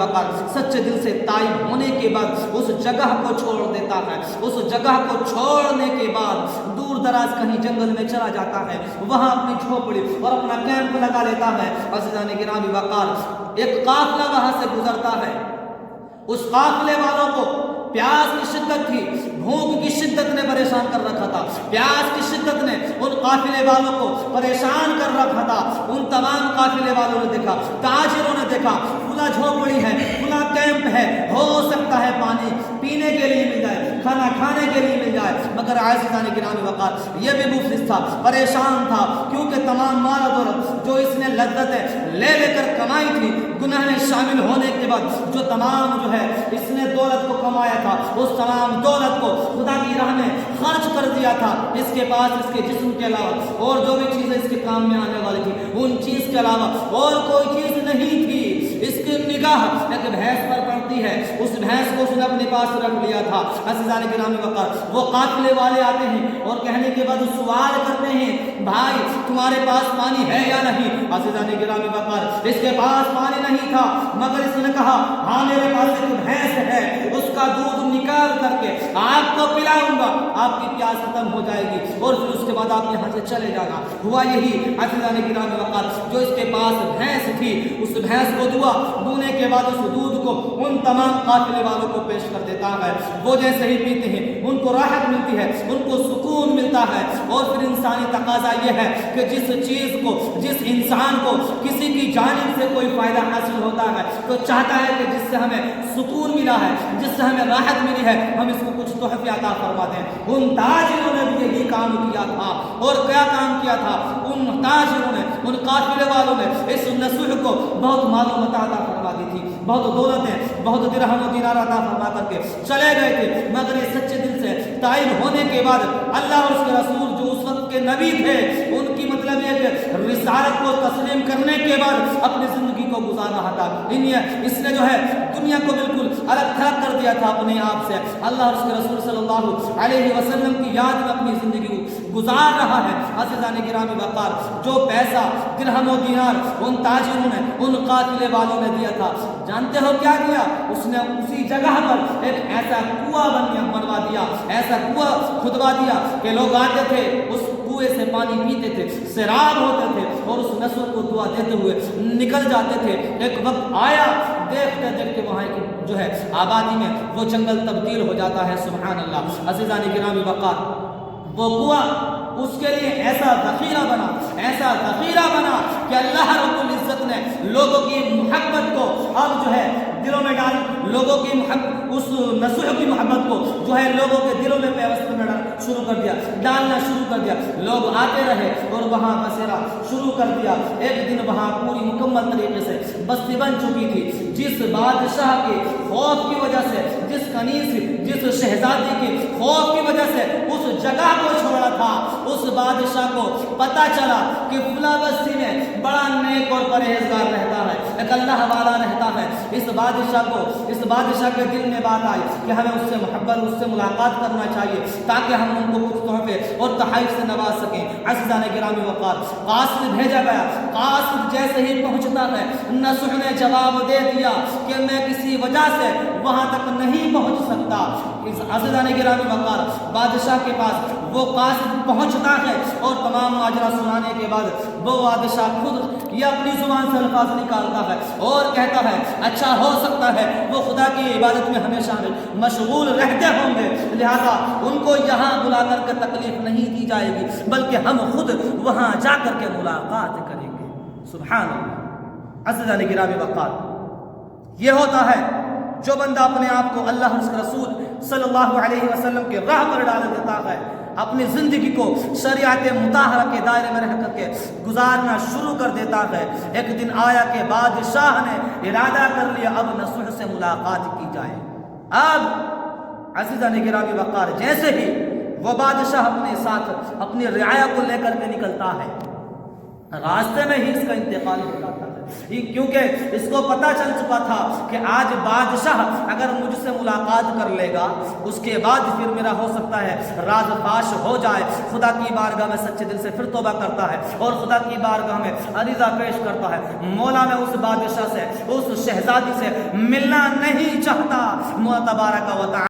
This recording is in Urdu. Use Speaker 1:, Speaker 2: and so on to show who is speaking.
Speaker 1: وقار سچے دل سے تائب ہونے کے بعد اس جگہ کو چھوڑ دیتا ہے، اس جگہ کو چھوڑنے کے بعد دور دراز کہیں جنگل میں چلا جاتا ہے، وہاں اپنی جھوپڑی اور اپنا کیمپ لگا لیتا ہے۔ عزیزان گرامی وقار ایک قافلہ وہاں سے گزرتا ہے، اس قافلے والوں کو پیاس کی شدت تھی، بھوک کی شدت نے پریشان کر رکھا تھا، پیاس کی شدت نے ان قافلے والوں کو پریشان کر رکھا تھا۔ ان تمام قافلے والوں نے دیکھا، تاجروں نے دیکھا کھلا جھوپڑی ہے، کھلا کیمپ ہے، ہو سکتا ہے پانی پینے کے لیے مل جائے، کھانا کھانے کے لیے مل جائے، مگر عزیزان گرامی وقار یہ بھی مفلس تھا، پریشان تھا، کیونکہ تمام مال و دولت جو اس نے لذتیں لے کر کمائی تھی، گناہ میں شامل ہونے کے بعد جو تمام جو ہے اس نے دولت کو کمایا تھا، اس تمام دولت کو خدا کی راہ میں خرچ کر دیا تھا۔ اس کے پاس اس کے جسم کے علاوہ اور جو بھی چیزیں اس کے کام میں آنے والی تھی، ان چیز کے علاوہ اور کوئی چیز نہیں تھی۔ اس کی نگاہ ایک بھینس پر پڑتی ہے، اس بھینس کو اس نے اپنے پاس رکھ لیا تھا۔ عزیزان گرامی وقار وہ قافلے والے آتے ہیں اور کہنے کے بعد سوال کرتے ہیں، بھائی تمہارے پاس پانی ہے یا نہیں؟ عزیزان گرامی وقار اس کے پاس پانی نہیں تھا، مگر اس نے کہا ہاں میرے پاس ایک بھینس ہے، اس کا دودھ نکال کر کے آپ کو پلاؤں گا، آپ کی پیاس ختم ہو جائے گی اور پھر اس کے بعد آپ یہاں سے چلے جانا۔ ہوا یہی عزیزان گرامی وقار، جو اس کے پاس بھینس تھی اس بھینس کو دونے کے بعد اس دودھ کو ان تمام قافلے والوں کو پیش کر دیتا ہے۔ وہ جیسے ہی پیتے ہیں ان کو راحت ملتی ہے، ان کو سکون ملتا ہے، اور پھر انسانی تقاضا یہ ہے کہ جس چیز کو، جس انسان کو کسی کی جانب سے کوئی فائدہ حاصل ہوتا ہے تو چاہتا ہے کہ جس سے ہمیں سکون ملا ہے، جس سے ہمیں راحت ملی ہے، ہم اس کو کچھ تحفے عطا فرما دیں۔ ان تاجروں نے بھی یہی کام کیا تھا، اور کیا کام کیا تھا؟ ان تاجروں نے، ان قافلے والوں نے اس نصح کو بہت مال و متاع عطا فرما دی تھی، بہت دولتیں، بہت درہم و دینار عطا فرما کر کے چلے گئے تھے، مگر یہ سچے دل سے تائب ہونے کے بعد اللہ اور اس کے رسول جو اس وقت کے نبی تھے، ان کی مطلب یہ کہ رسالت کو تسلیم کرنے کے بعد اپنی زندگی کو گزار رہا تھا۔ اس نے جو ہے دنیا کو بالکل الگ تھلگ کر دیا تھا اپنے آپ سے، اللہ اور اس کے رسول صلی اللہ علیہ وسلم کی یاد میں اپنی زندگی کو گزار رہا ہے۔ عزیزان گرامی وقار جو پیسہ درہم و دینار ان تاجروں نے، ان قافلے والوں نے دیا تھا، جانتے ہو کیا دیا؟ اس نے اسی جگہ پر ایک ایسا کنواں بنوا دیا، ایسا کنواں کھدوا دیا کہ لوگ آتے تھے اس کنویں سے پانی پیتے تھے، سیراب ہوتے تھے اور اس نسل کو دعا دیتے ہوئے نکل جاتے تھے۔ ایک وقت آیا، دیکھتے دیکھتے وہاں کی جو ہے آبادی میں وہ جنگل تبدیل ہو جاتا ہے۔ سبحان اللہ۔ عزیزان گرامی وقار وہ کنواں اس کے لیے ایسا ذخیرہ بنا، ایسا ذخیرہ بنا کہ اللہ رب العزت نے لوگوں کی محبت کو اب جو ہے دلوں میں ڈال، لوگوں کی محبت، اس نصح کی محبت کو جو ہے لوگوں کے دلوں میں پیوست میں شروع کر دیا، ڈالنا شروع کر دیا۔ لوگ آتے رہے اور وہاں بسیرا شروع کر دیا۔ ایک دن وہاں پوری مکمل طریقے سے بستی بن چکی تھی۔ جس بادشاہ کے خوف کی وجہ سے، جس کنیز، جس شہزادی کے خوف کی وجہ سے اس جگہ کو چھوڑا تھا، اس بادشاہ کو پتا چلا کہ فلاں بستی میں بڑا نیک اور پرہیزگار رہتا ہے، ایک اللہ والا رہتا ہے۔ اس بادشاہ کے دل میں بات آئی کہ ہمیں اس سے محبت، اس سے ملاقات کرنا چاہیے تاکہ ہم ان کو کچھ تحفے اور تحائف سے نواز سکیں۔ عزیزان گرامی وقار قاصد بھیجا گیا، قاصد جیسے ہی پہنچتا ہے نصح نے جواب دے دیا کہ میں کسی وجہ سے وہاں تک نہیں پہنچ سکتا۔ عزیزان گرامی وقار بادشاہ کے پاس وہ قاصد پہنچتا ہے اور تمام ماجرا سنانے کے بعد وہ بادشاہ خود یہ اپنی زبان سے الفاظ نکالتا ہے اور کہتا ہے اچھا ہو سکتا ہے وہ خدا کی عبادت میں ہمیشہ مشغول رہتے ہوں گے، لہذا ان کو یہاں بلا کر کے تکلیف نہیں دی جائے گی، بلکہ ہم خود وہاں جا کر کے ملاقات کریں گے۔ سبحان اللہ۔ عزیزان گرامی وقار یہ ہوتا ہے جو بندہ اپنے آپ کو اللہ اور اس کے رسول صلی اللہ علیہ وسلم کے راہ پر ڈال دیتا ہے، اپنی زندگی کو شریعت مطہرہ کے دائرے میں رہ کر کے گزارنا شروع کر دیتا ہے۔ ایک دن آیا کہ بادشاہ نے ارادہ کر لیا اب نصح سے ملاقات کی جائے۔ اب عزیزان گرامی وقار جیسے ہی وہ بادشاہ اپنے ساتھ اپنی رعایا کو لے کر کے نکلتا ہے، راستے میں ہی اس کا انتقال ہو جاتا ہے۔ کیونکہ اس کو پتہ چل چکا تھا کہ آج بادشاہ اگر مجھ سے ملاقات کر لے گا اس کے بعد پھر میرا ہو سکتا ہے راز فاش ہو جائے. خدا کی بارگاہ میں سچے دل سے پھر توبہ کرتا ہے اور خدا کی بارگاہ میں عریضہ پیش کرتا ہے. مولا میں اس بادشاہ سے، اس شہزادی سے ملنا نہیں چاہتا. مولا تبارک و تعالی